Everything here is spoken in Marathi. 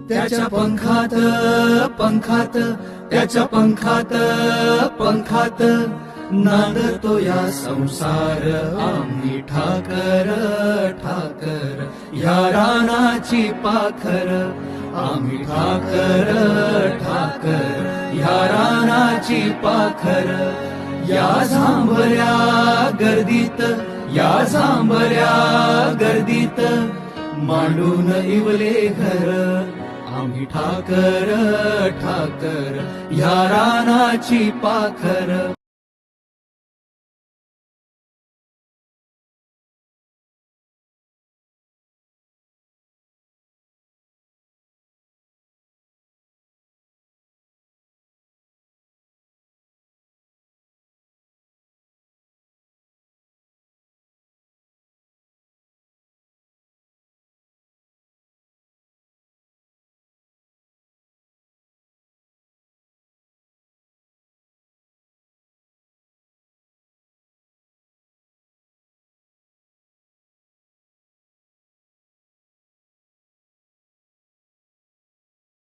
त्याच्या पंखात पंखात त्याच्या पंखात पंखात नांदतो या संसार आम्ही ठाकर ठाकर या रानाची पाखर आम्ही ठाकर ठाकर या रानाची पाखर या झांबऱ्या गर्दीत या झांबऱ्या गर्दीत मांडून इवले घर आम्ही ठाकर ठाकर या रानाची पाखर